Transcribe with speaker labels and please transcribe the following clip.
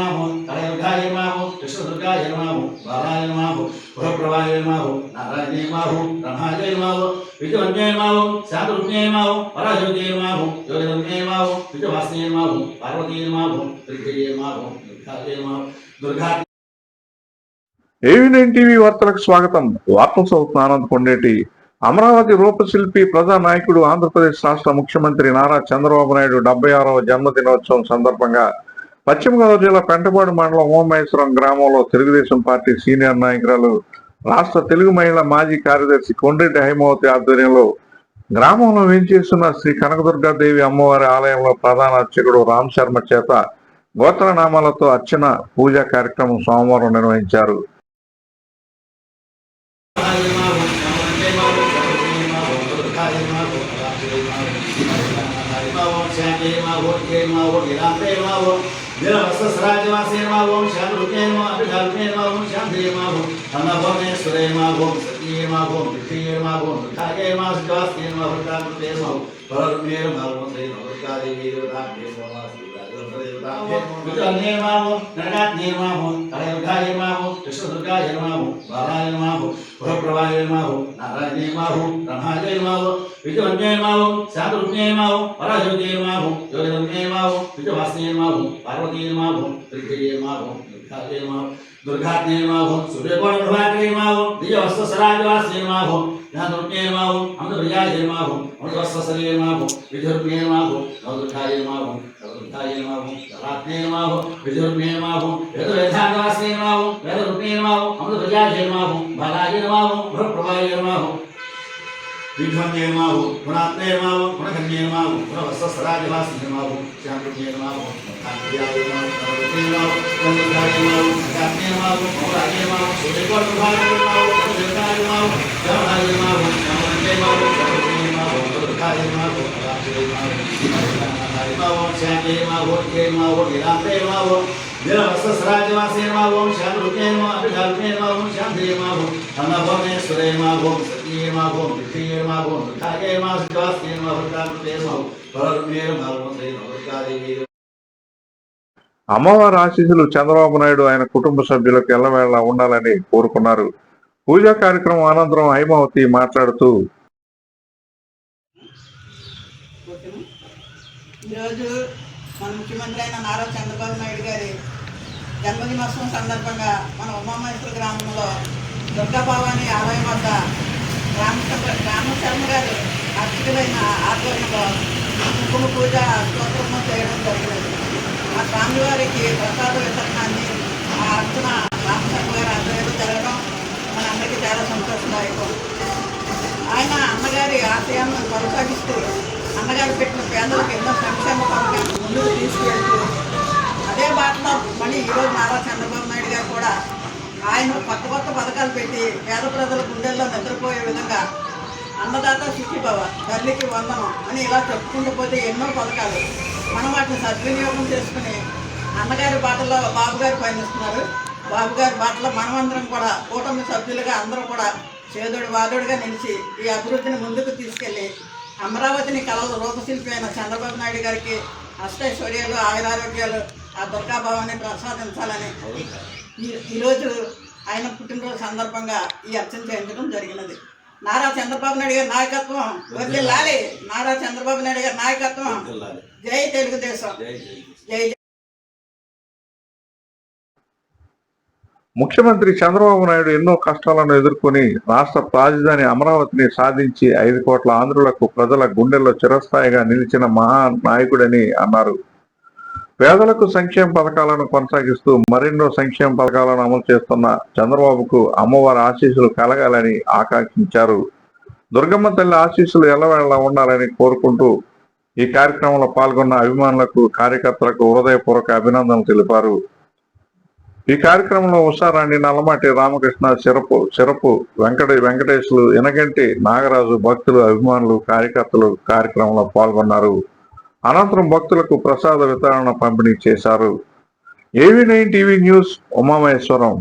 Speaker 1: నమః కళయుగాయ నమః కృష్ణదుర్గాయ నమః బాలాయ నమః పురప్రవాయ నమః నారాయణే నమః బ్రహ్మాయ నమః విజయవన్యే నమః శాంతరూప్యే నమః పరాశక్తియే నమః యోగదన్యే నమః విజయవాసినే నమః పార్వతీయే నమః త్రికయే నమః దుర్గాయ నమః దుర్గా
Speaker 2: AV9 టీవీ వార్తలకు స్వాగతం. వార్తలు చదువుతున్న ఆనంద్ కొండేటి. అమరావతి రూపశిల్పి ప్రజానాయకుడు ఆంధ్రప్రదేశ్ రాష్ట్ర ముఖ్యమంత్రి నారా చంద్రబాబు నాయుడు 76వ జన్మదినోత్సవం సందర్భంగా పశ్చిమ గోదావరి జిల్లా పెంటపాడు మండలం ఓమేశ్వరం గ్రామంలో తెలుగుదేశం పార్టీ సీనియర్ నాయకురాలు రాష్ట్ర తెలుగు మహిళా మాజీ కార్యదర్శి కొండ్రెడ్డి హైమావతి ఆధ్వర్యంలో గ్రామంలో వేంచేస్తున్న శ్రీ కనకదుర్గాదేవి అమ్మవారి ఆలయంలో ప్రధాన అర్చకుడు రామ్ శర్మ చేత గోత్రనామాలతో అర్చన పూజా కార్యక్రమం సోమవారం నిర్వహించారు.
Speaker 1: కృష్ణదుర్గాయ నమః బాలాయ నమః పురప్రవాయ నమః నారాయణే నమః బ్రహ్మాయ నమః విజయవన్యే నమః శాంతరూప్యే నమః పరాశక్తియే నమః యోగదన్యే నమః విజయవాసినే నమః పార్వతీయే నమః త్రికయే నమః దుర్గాయ నమః దుర్గాత్మే నమః సూర్యకోణ ప్రభాకరే నమః దివ్యవస్త్రసరాజవాసినే నమః జ్ఞానరూప్యే నమః అమృతప్రియాయ నమః అమృతవస్త్రసరే నమః విజయరూప్యే నమః నవదుర్గాయ నమః నవదుర్గాయ నమః దళాత్మే నమః విజయరూప్యే నమః వేదవేదాంతవాసినే నమః వేదరూప్యే నమః అమృతప్రియాయ నమః బాలాయ నమః పురప్రవాయ నమః విధ్వన్యే నమః గుణాత్మే నమః గుణగణ్యే నమః గుణవస్త్రసరాజవాసినే నమః శాంతరూప్యే నమః కాంతియాయ నమః నవదుర్గాయ నమః నవదుర్గాయ నమః దళాత్మే నమః మౌరాయ నమః సూర్యకోణ ప్రభాకరే నమః దేవతాయ నమః జవహాయ నమః నమోన్యే నమః జవహరే నమః దుర్గాయ నమః పరాశరే నమః నమః శాంతే నమః ఓకే నమః నీలాంతే నమః దివ్యవస్త్రసరాజవాసినే నమః శాంతరూప్యే నమః అభిషాల్పే నమః శాంతే నమః అన్నభువనేశ్వరే నమః సతీయే నమః విష్ణుయే నమః దుర్గాయ నమః శివాస్యే నమః దుర్గాకృతే నమః పరరుణ్యే నమః దుర్గాదేవి.
Speaker 2: అమ్మవారి ఆశీస్సులు చంద్రబాబు నాయుడు ఆయన కుటుంబ సభ్యులకు ఎల్లవేళలా ఉండాలని కోరుకున్నారు. పూజా కార్యక్రమం అనంతరం హైమావతి మాట్లాడుతూ
Speaker 3: ఈరోజు మన ముఖ్యమంత్రి అయిన నారా చంద్రబాబు నాయుడు గారి జన్మదినోత్సవం సందర్భంగా మన ఉమామహేశ్వర గ్రామంలో దుర్గాభవాని ఆలయం వద్ద రామశర్మ గారు అర్చకులైన ఆధ్వర్యంలో కుంకుమ పూజ స్తోత్రము చేయడం జరిగినది. ఆ స్వామివారికి ప్రసాద వితరణాన్ని ఆ అర్చన రామశర్మ గారి ఆధ్వర్యంలో జరగడం మన అందరికీ చాలా సంతోషదాయకం. ఆయన అన్నగారి ఆశయాన్ని కొనసాగిస్తూ అన్నగారు పెట్టిన పేదలకు ఎన్నో సంక్షేమ పథకాలను ముందుకు తీసుకువెళ్తూ అదే బాటలో మళ్ళీ ఈరోజు నారా చంద్రబాబు నాయుడు గారు కూడా ఆయన కొత్త కొత్త పథకాలు పెట్టి పేద ప్రజల గుండెల్లో నిద్రపోయే విధంగా అన్నదాత సుఖీభవ తల్లికి వందనం అని ఇలా చెప్పుకుంటూ పోతే ఎన్నో పథకాలు మనం వాటిని సద్వినియోగం చేసుకుని అన్నగారి బాటలో బాబు గారు పయనిస్తున్నారు. బాబు గారి బాటలో మనమందరం కూడా కూటమి సభ్యులుగా అందరూ కూడా చేదోడు వాదోడుగా నిలిచి ఈ అభివృద్ధిని ముందుకు తీసుకెళ్ళి అమరావతిని కళల రూపశిల్పి అయిన చంద్రబాబు నాయుడు గారికి అష్టైశ్వర్యాలు ఆయురారోగ్యాలు ఆ దుర్గాభావాన్ని ప్రసాదించాలని ఈరోజు ఆయన పుట్టినరోజు సందర్భంగా ఈ అర్చన చేయించడం జరిగినది. నారా చంద్రబాబు నాయుడు గారి నాయకత్వం వర్ధిల్లాలి. నారా చంద్రబాబు నాయుడు గారి నాయకత్వం. జై తెలుగుదేశం. జై.
Speaker 2: ముఖ్యమంత్రి చంద్రబాబు నాయుడు ఎన్నో కష్టాలను ఎదుర్కొని రాష్ట్ర రాజధాని అమరావతిని సాధించి 5 కోట్ల ఆంధ్రులకు ప్రజల గుండెల్లో చిరస్థాయిగా నిలిచిన మహా నాయకుడని అన్నారు. పేదలకు సంక్షేమ పథకాలను కొనసాగిస్తూ మరెన్నో సంక్షేమ పథకాలను అమలు చేస్తున్న చంద్రబాబుకు అమ్మవారి ఆశీస్సులు కలగాలని ఆకాంక్షించారు. దుర్గమ్మ తల్లి ఆశీస్సులు ఎల్లవేళలా ఉండాలని కోరుకుంటూ ఈ కార్యక్రమంలో పాల్గొన్న అభిమానులకు కార్యకర్తలకు హృదయపూర్వక అభినందనలు తెలిపారు. ఈ కార్యక్రమంలో ఉషారాణి, నల్లమాటి రామకృష్ణ, చిరపు వెంకటేశ్లు, ఎనగంటి నాగరాజు, భక్తులు, అభిమానులు, కార్యకర్తలు కార్యక్రమంలో పాల్గొన్నారు. అనంతరం భక్తులకు ప్రసాద వితరణ పంపిణీ చేశారు. AV9 TV news, Umamaheswaram.